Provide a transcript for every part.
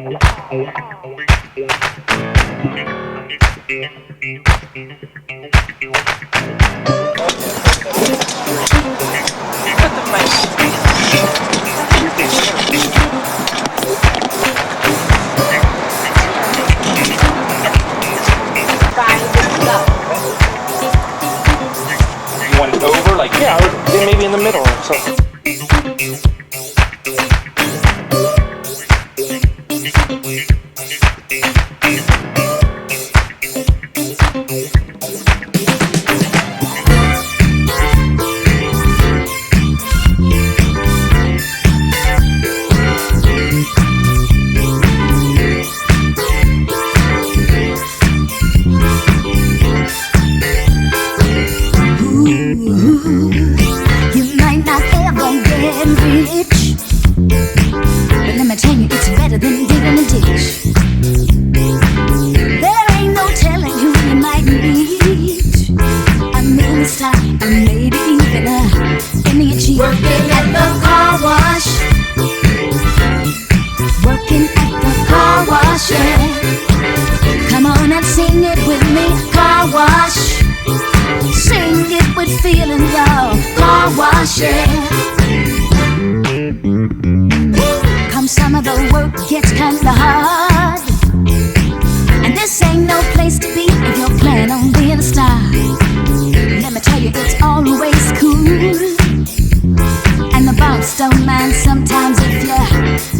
You want it over? Like, yeah, then maybe in the middle or something. You might not ever get rich, but let me tell you, it's better than digging a ditch. There ain't no telling who you might meet. A minister, or maybe even a DHY. Working at the car wash. Working at the car wash, yeah. Come on and sing it with me, car wash. Sing it with feeling, y'all. Car wash, yeah. Come some of the work gets kinda hard, and this ain't no place to be if you're planning on being a star. Let me tell you, it's always cool, and the boss don't mind sometimes if you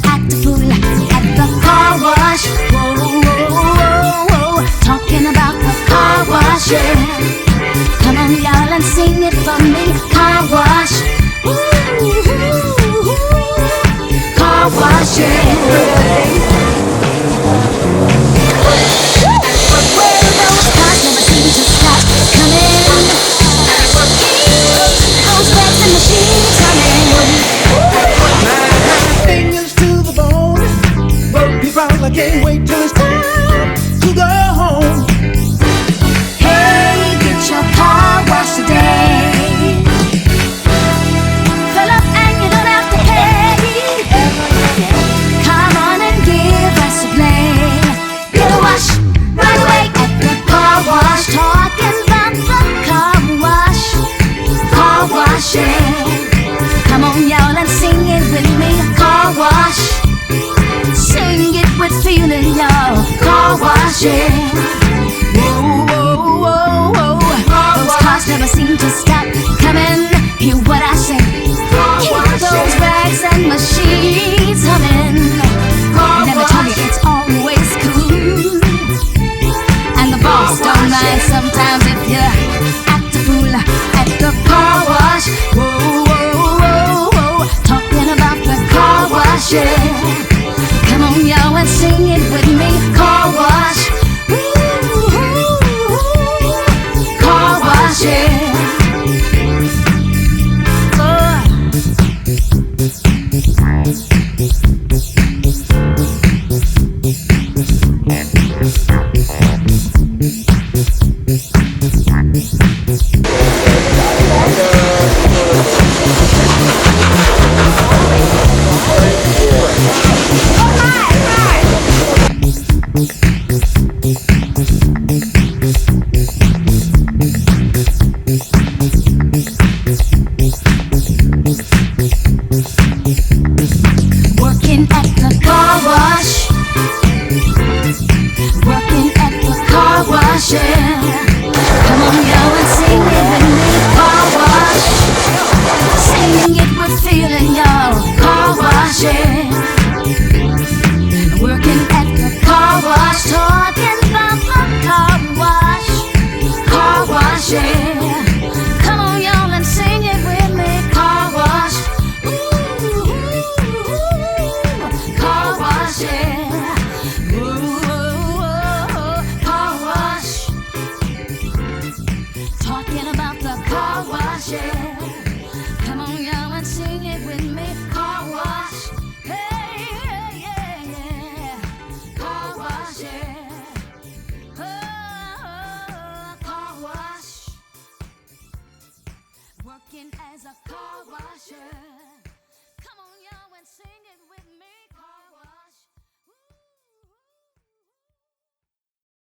act a fool at the car wash. Whoa, whoa, whoa, whoa. Talking about the car wash, yeah. Come on, y'all, and sing it for me. Car wash. Ooh, car wash, yeah. Where those cars never seem to stop coming. Those bags and machines running. My fingers to the bone. Work me round, I can't wait till it's time to go home. Your car wash today. Fill up and you don't have to pay. Come on and give us a play. Get a wash right away at the car wash. Talking about the car wash. Car wash, yeah. Come on, y'all, and sing it with me. Car wash. Sing it with feeling, y'all. Car wash, yeah. Whoa, whoa, whoa, whoa. Those cars never seem to stop coming. Hear what I say. Keep those rags and machines humming. Let me tell you, it's always cool, and the boss don't mind sometimes if you act a fool at the car wash. Whoa, whoa, whoa, whoa. Talking about the car wash, yeah. Come on, y'all, and sing it with me. Car wash. Car wash, yeah. Working at the car wash. Working at the car wash, yeah. Come on, y'all, and sing it with me. Car wash. Sing it with feeling, y'all. Car wash, yeah. Working at the car wash. Talking about the car wash. Car wash, yeah. Come on, y'all, and sing it with me. Car wash. Car wash, yeah. Ooh, car wash. Talking about the car wash, yeah. Come on, y'all, and sing it with me. Car wash. Hey, yeah, yeah. Car wash, yeah. Oh, car wash. Working as a car washer.